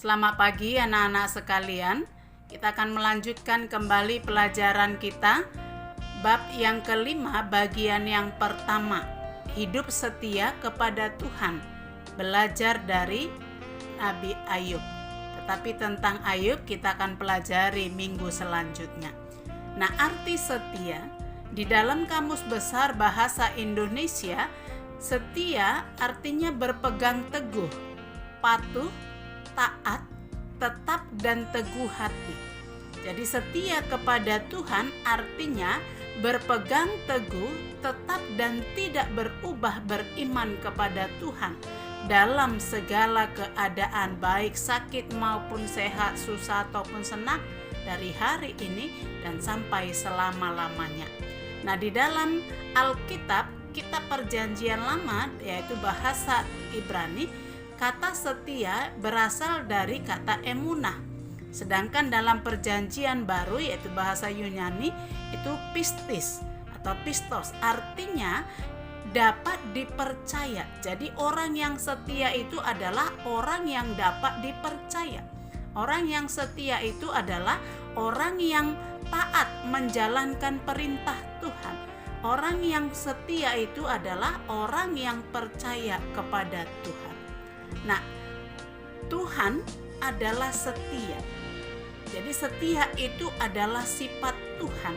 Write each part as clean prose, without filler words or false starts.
Selamat pagi anak-anak sekalian. Kita akan melanjutkan kembali pelajaran kita. Bab yang kelima, bagian yang pertama, hidup setia kepada Tuhan. Belajar dari Nabi Ayub. Tetapi tentang Ayub kita akan pelajari minggu selanjutnya. Nah, arti setia di dalam Kamus Besar Bahasa Indonesia, setia artinya berpegang teguh, patuh, taat, tetap dan teguh hati. Jadi setia kepada Tuhan artinya berpegang teguh, tetap dan tidak berubah beriman kepada Tuhan dalam segala keadaan, baik sakit maupun sehat, susah ataupun senang, dari hari ini dan sampai selama-lamanya. Nah, di dalam Alkitab, kitab Perjanjian Lama, yaitu bahasa Ibrani, kata setia berasal dari kata emunah. Sedangkan dalam Perjanjian Baru, yaitu bahasa Yunani, itu pistis atau pistos, artinya dapat dipercaya. Jadi orang yang setia itu adalah orang yang dapat dipercaya. Orang yang setia itu adalah orang yang taat menjalankan perintah Tuhan. Orang yang setia itu adalah orang yang percaya kepada Tuhan. Nah, Tuhan adalah setia. Jadi setia itu adalah sifat Tuhan.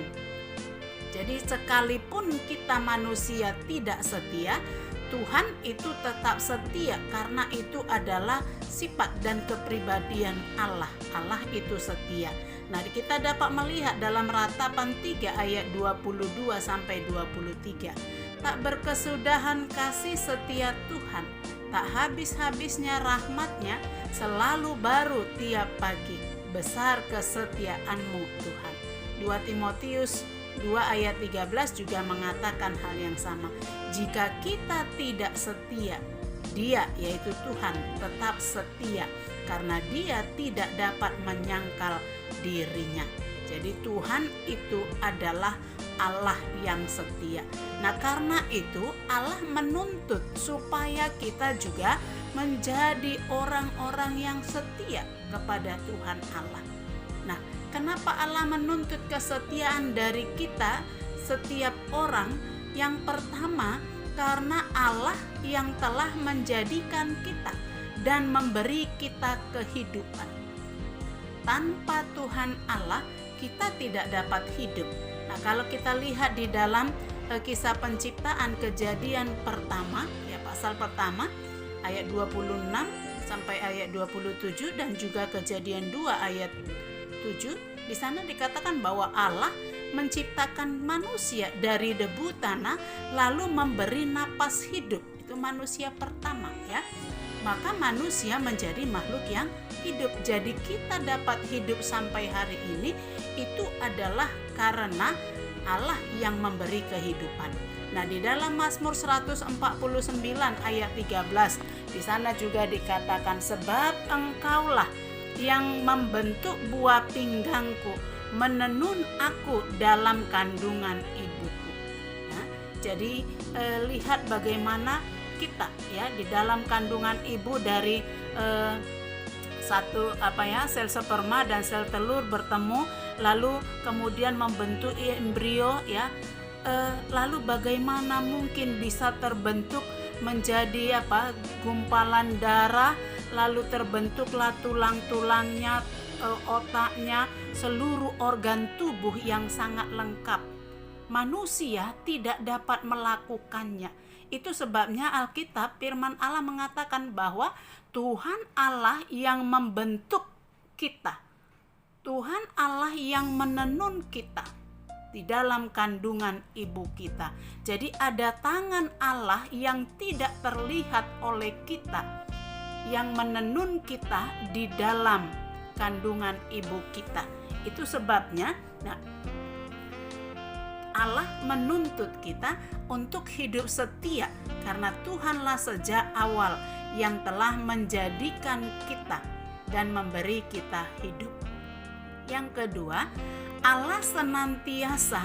Jadi sekalipun kita manusia tidak setia, Tuhan itu tetap setia karena itu adalah sifat dan kepribadian Allah. Allah itu setia. Nah, kita dapat melihat dalam Ratapan 3 ayat 22 sampai 23. Tak berkesudahan kasih setia Tuhan, tak habis-habisnya rahmatnya, selalu baru tiap pagi. Besar kesetiaanmu Tuhan. 2 Timotius 2 ayat 13 juga mengatakan hal yang sama. Jika kita tidak setia, Dia, yaitu Tuhan, tetap setia karena Dia tidak dapat menyangkal dirinya. Jadi Tuhan itu adalah Allah yang setia. Nah, karena itu Allah menuntut supaya kita juga menjadi orang-orang yang setia kepada Tuhan Allah. Nah, kenapa Allah menuntut kesetiaan dari kita setiap orang? Yang pertama, karena Allah yang telah menjadikan kita dan memberi kita kehidupan. Tanpa Tuhan Allah, kita tidak dapat hidup. Nah, kalau kita lihat di dalam kisah penciptaan Kejadian pertama, ya pasal pertama, ayat 26 sampai ayat 27 dan juga Kejadian 2 ayat 7, di sana dikatakan bahwa Allah menciptakan manusia dari debu tanah lalu memberi napas hidup. Itu manusia pertama, ya. Maka manusia menjadi makhluk yang hidup. Jadi kita dapat hidup sampai hari ini itu adalah karena Allah yang memberi kehidupan. Nah, di dalam Mazmur 149 ayat 13, di sana juga dikatakan, sebab Engkaulah yang membentuk buah pinggangku, menenun aku dalam kandungan ibuku. Nah, jadi lihat bagaimana kita, ya, di dalam kandungan ibu dari sel sperma dan sel telur bertemu, lalu kemudian membentuk embrio, ya. Lalu bagaimana mungkin bisa terbentuk menjadi gumpalan darah, lalu terbentuklah tulang-tulangnya, otaknya, seluruh organ tubuh yang sangat lengkap. Manusia tidak dapat melakukannya. Itu sebabnya Alkitab, firman Allah mengatakan bahwa Tuhan Allah yang membentuk kita. Tuhan Allah yang menenun kita di dalam kandungan ibu kita. Jadi ada tangan Allah yang tidak terlihat oleh kita, yang menenun kita di dalam kandungan ibu kita. Itu sebabnya Allah menuntut kita untuk hidup setia karena Tuhanlah sejak awal yang telah menjadikan kita dan memberi kita hidup. Yang kedua, Allah senantiasa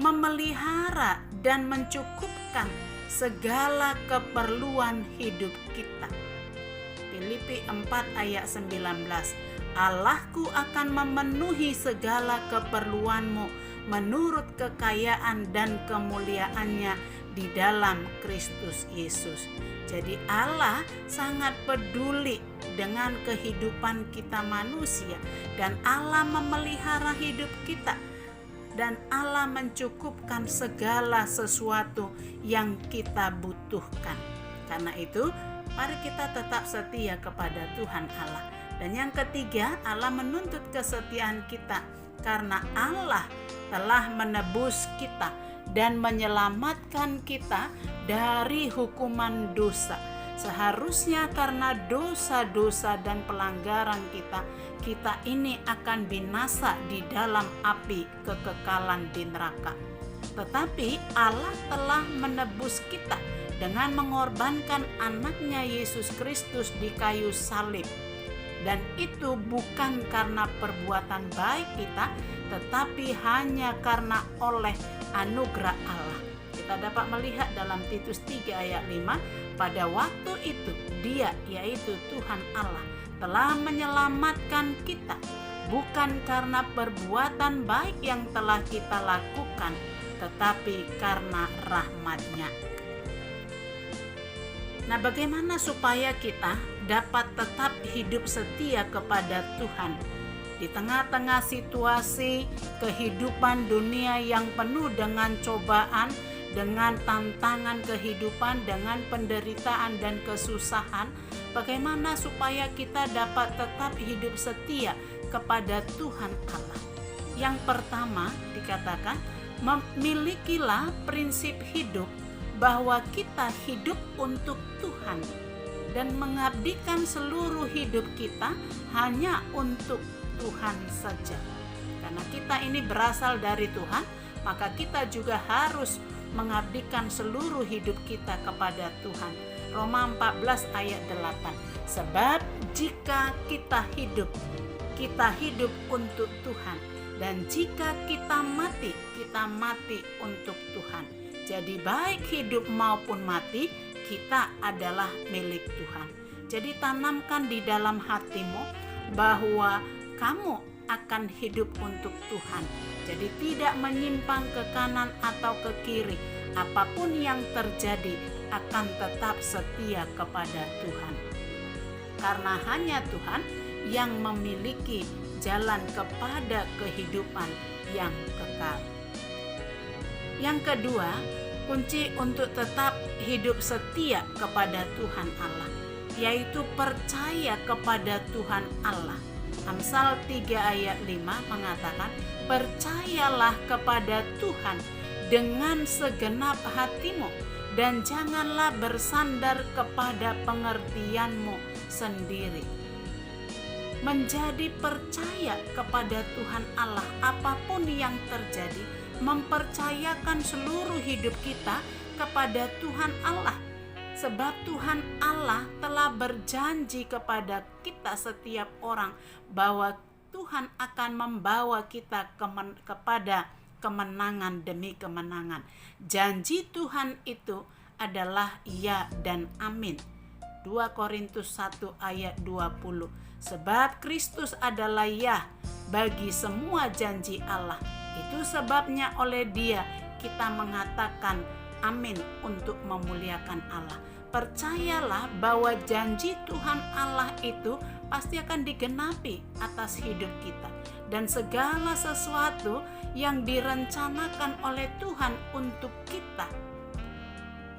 memelihara dan mencukupkan segala keperluan hidup kita. Filipi 4 ayat 19. Allahku akan memenuhi segala keperluanmu menurut kekayaan dan kemuliaannya di dalam Kristus Yesus. Jadi Allah sangat peduli dengan kehidupan kita manusia, dan Allah memelihara hidup kita, dan Allah mencukupkan segala sesuatu yang kita butuhkan. Karena itu, mari kita tetap setia kepada Tuhan Allah. Dan yang ketiga, Allah menuntut kesetiaan kita karena Allah telah menebus kita dan menyelamatkan kita dari hukuman dosa. Seharusnya karena dosa-dosa dan pelanggaran kita ini akan binasa di dalam api kekekalan di neraka. Tetapi Allah telah menebus kita dengan mengorbankan anaknya Yesus Kristus di kayu salib. Dan itu bukan karena perbuatan baik kita, tetapi hanya karena oleh anugerah Allah. Kita dapat melihat dalam Titus 3 ayat 5, pada waktu itu Dia, yaitu Tuhan Allah, telah menyelamatkan kita, bukan karena perbuatan baik yang telah kita lakukan, tetapi karena rahmat-Nya. Nah, bagaimana supaya kita dapat tetap hidup setia kepada Tuhan di tengah-tengah situasi kehidupan dunia yang penuh dengan cobaan, dengan tantangan kehidupan, dengan penderitaan dan kesusahan? Bagaimana supaya kita dapat tetap hidup setia kepada Tuhan Allah? Yang pertama dikatakan, milikilah prinsip hidup bahwa kita hidup untuk Tuhan dan mengabdikan seluruh hidup kita hanya untuk Tuhan saja. Karena kita ini berasal dari Tuhan, maka kita juga harus mengabdikan seluruh hidup kita kepada Tuhan. Roma 14 ayat 8. Sebab jika kita hidup untuk Tuhan, dan jika kita mati untuk Tuhan. Jadi baik hidup maupun mati, kita adalah milik Tuhan. Jadi tanamkan di dalam hatimu bahwa kamu akan hidup untuk Tuhan. Jadi tidak menyimpang ke kanan atau ke kiri. Apapun yang terjadi akan tetap setia kepada Tuhan. Karena hanya Tuhan yang memiliki jalan kepada kehidupan yang kekal. Yang kedua, kunci untuk tetap hidup setia kepada Tuhan Allah, yaitu percaya kepada Tuhan Allah. Amsal 3 ayat 5 mengatakan, percayalah kepada Tuhan dengan segenap hatimu, dan janganlah bersandar kepada pengertianmu sendiri. Menjadi percaya kepada Tuhan Allah, apapun yang terjadi, mempercayakan seluruh hidup kita kepada Tuhan Allah. Sebab Tuhan Allah telah berjanji kepada kita setiap orang bahwa Tuhan akan membawa kita kepada kemenangan demi kemenangan. Janji Tuhan itu adalah ya dan amin. 2 Korintus 1 ayat 20. Sebab Kristus adalah ya bagi semua janji Allah. Itu sebabnya oleh Dia kita mengatakan amin untuk memuliakan Allah. Percayalah bahwa janji Tuhan Allah itu pasti akan digenapi atas hidup kita. Dan segala sesuatu yang direncanakan oleh Tuhan untuk kita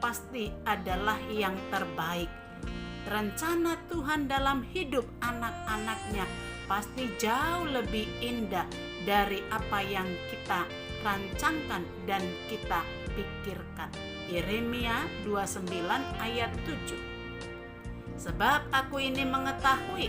pasti adalah yang terbaik. Rencana Tuhan dalam hidup anak-anaknya pasti jauh lebih indah dari apa yang kita rancangkan dan kita pikirkan. Yeremia 29 ayat 7. Sebab aku ini mengetahui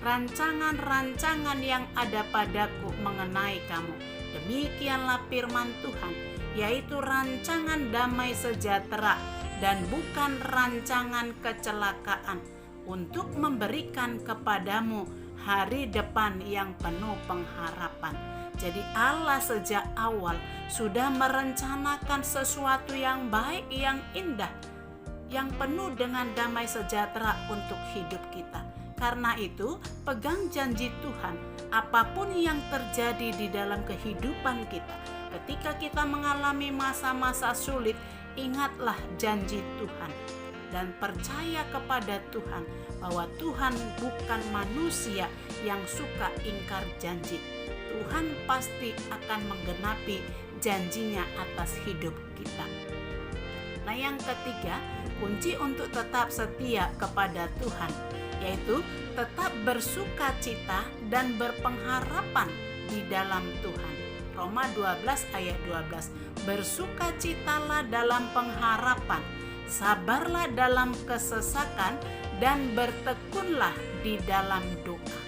rancangan-rancangan yang ada padaku mengenai kamu. Demikianlah firman Tuhan, yaitu rancangan damai sejahtera dan bukan rancangan kecelakaan, untuk memberikan kepadamu hari depan yang penuh pengharapan. Jadi Allah sejak awal sudah merencanakan sesuatu yang baik, yang indah, yang penuh dengan damai sejahtera untuk hidup kita. karena itu, pegang janji Tuhan. Apapun yang terjadi di dalam kehidupan kita, ketika kita mengalami masa-masa sulit, ingatlah janji Tuhan dan percaya kepada Tuhan bahwa Tuhan bukan manusia yang suka ingkar janji. Tuhan pasti akan menggenapi janjinya atas hidup kita. Nah, yang ketiga, kunci untuk tetap setia kepada Tuhan, yaitu tetap bersuka cita dan berpengharapan di dalam Tuhan. Roma 12 ayat 12. Bersukacitalah dalam pengharapan, sabarlah dalam kesesakan, dan bertekunlah di dalam doa.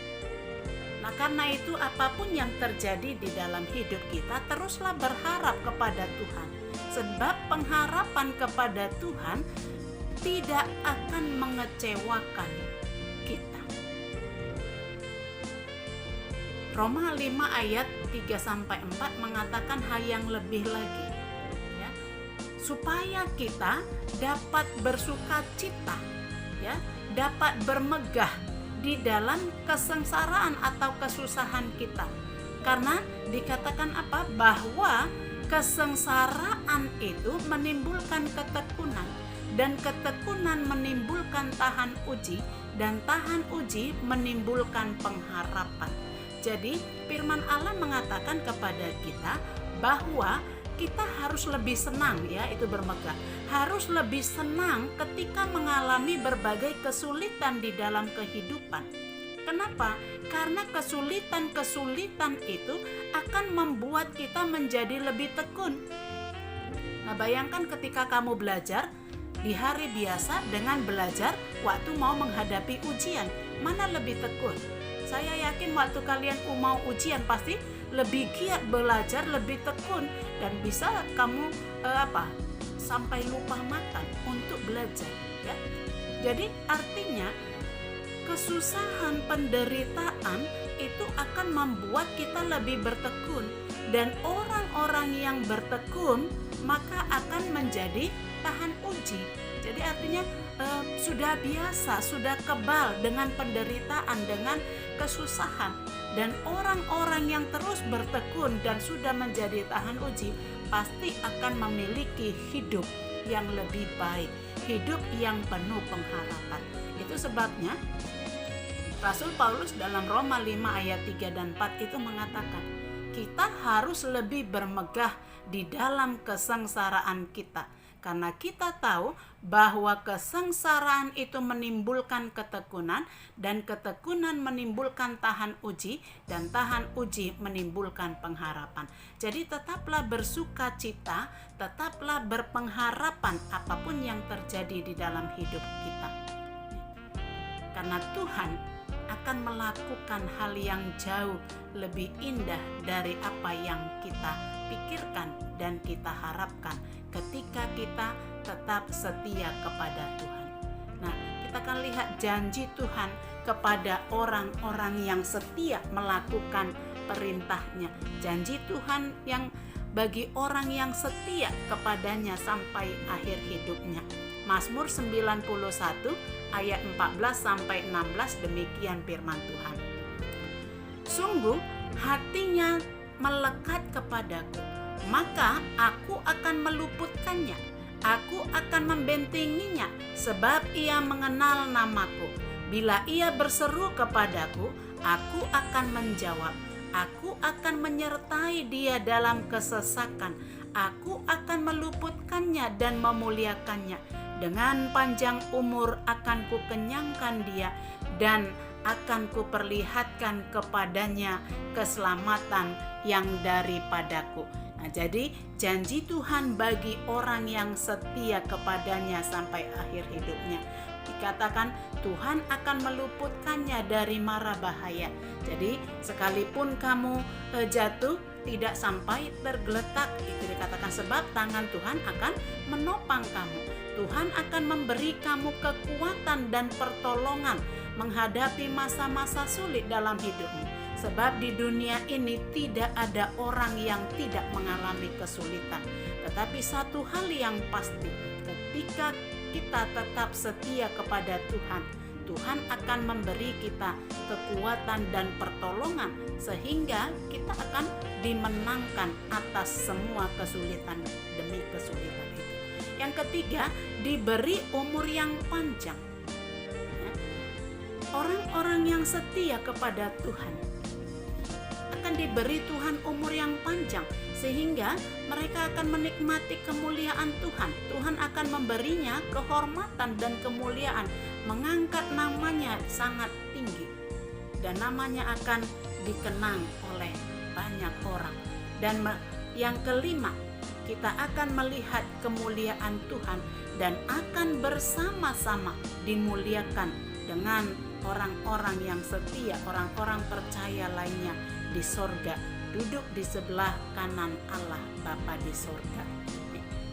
Nah, karena itu apapun yang terjadi di dalam hidup kita, teruslah berharap kepada Tuhan. Sebab pengharapan kepada Tuhan tidak akan mengecewakan kita. Roma 5 ayat 3-4 mengatakan hal yang lebih lagi, ya, supaya kita dapat bersukacita, ya, dapat bermegah di dalam kesengsaraan atau kesusahan kita. Karena dikatakan apa? Bahwa kesengsaraan itu menimbulkan ketekunan, dan ketekunan menimbulkan tahan uji, dan tahan uji menimbulkan pengharapan. Jadi firman Allah mengatakan kepada kita bahwa kita harus lebih senang, ya, itu bermegah. Harus lebih senang ketika mengalami berbagai kesulitan di dalam kehidupan. Kenapa? Karena kesulitan-kesulitan itu akan membuat kita menjadi lebih tekun. Nah, bayangkan ketika kamu belajar di hari biasa dengan belajar waktu mau menghadapi ujian, mana lebih tekun? Saya yakin waktu kalian mau ujian pasti lebih giat belajar, lebih tekun, dan bisa kamu sampai lupa makan untuk belajar, ya. Jadi artinya kesusahan, penderitaan itu akan membuat kita lebih bertekun, dan orang-orang yang bertekun maka akan menjadi tahan uji. Jadi artinya sudah biasa, sudah kebal dengan penderitaan, dengan kesusahan. Dan orang-orang yang terus bertekun dan sudah menjadi tahan uji pasti akan memiliki hidup yang lebih baik, hidup yang penuh pengharapan. Itu sebabnya Rasul Paulus dalam Roma 5 ayat 3 dan 4 itu mengatakan, kita harus lebih bermegah di dalam kesengsaraan kita. Karena kita tahu bahwa kesengsaraan itu menimbulkan ketekunan, dan ketekunan menimbulkan tahan uji, dan tahan uji menimbulkan pengharapan. Jadi tetaplah bersuka cita, tetaplah berpengharapan apapun yang terjadi di dalam hidup kita. Karena Tuhan akan melakukan hal yang jauh lebih indah dari apa yang kita pikirkan dan kita harapkan ketika kita tetap setia kepada Tuhan. Nah, kita akan lihat janji Tuhan kepada orang-orang yang setia melakukan perintahnya. Janji Tuhan yang bagi orang yang setia kepadanya sampai akhir hidupnya. Mazmur 91 ayat 14-16 demikian firman Tuhan. Sungguh hatinya melekat kepadaku, maka aku akan meluputkannya. Aku akan membentenginya, sebab ia mengenal namaku. Bila ia berseru kepadaku, aku akan menjawab. Aku akan menyertai dia dalam kesesakan. Aku akan meluputkannya dan memuliakannya. Dengan panjang umur akan kukenyangkan dia, dan akan kuperlihatkan kepadanya keselamatan yang daripadaku. Nah, jadi janji Tuhan bagi orang yang setia kepadanya sampai akhir hidupnya. Dikatakan Tuhan akan meluputkannya dari mara bahaya. Jadi sekalipun kamu jatuh, tidak sampai tergeletak, itu dikatakan, sebab tangan Tuhan akan menopang kamu. Tuhan akan memberi kamu kekuatan dan pertolongan menghadapi masa-masa sulit dalam hidupmu. Sebab di dunia ini tidak ada orang yang tidak mengalami kesulitan. Tetapi satu hal yang pasti, ketika kita tetap setia kepada Tuhan, Tuhan akan memberi kita kekuatan dan pertolongan sehingga kita akan dimenangkan atas semua kesulitan demi kesulitan itu. Yang ketiga, diberi umur yang panjang. Orang-orang yang setia kepada Tuhan akan diberi Tuhan umur yang panjang sehingga mereka akan menikmati kemuliaan Tuhan. Tuhan akan memberinya kehormatan dan kemuliaan, mengangkat namanya sangat tinggi dan namanya akan dikenang oleh banyak orang. Dan yang kelima, kita akan melihat kemuliaan Tuhan dan akan bersama-sama dimuliakan dengan orang-orang yang setia, orang-orang percaya lainnya di sorga, duduk di sebelah kanan Allah Bapa di sorga.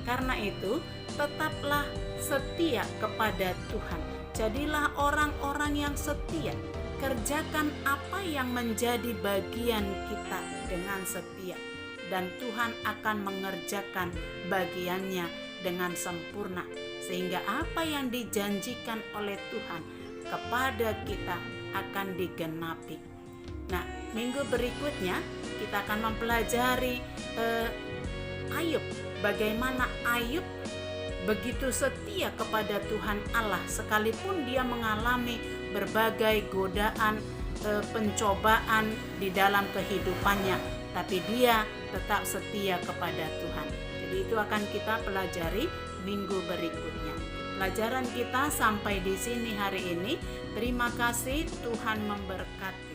Karena itu, tetaplah setia kepada Tuhan. Jadilah orang-orang yang setia. Kerjakan apa yang menjadi bagian kita dengan setia. Dan Tuhan akan mengerjakan bagiannya dengan sempurna. Sehingga apa yang dijanjikan oleh Tuhan kepada kita akan digenapi. Nah, minggu berikutnya kita akan mempelajari Ayub. Bagaimana Ayub begitu setia kepada Tuhan Allah sekalipun dia mengalami berbagai godaan, pencobaan di dalam kehidupannya, tapi dia tetap setia kepada Tuhan. Jadi itu akan kita pelajari minggu berikutnya. Pelajaran kita sampai di sini hari ini. Terima kasih, Tuhan memberkati.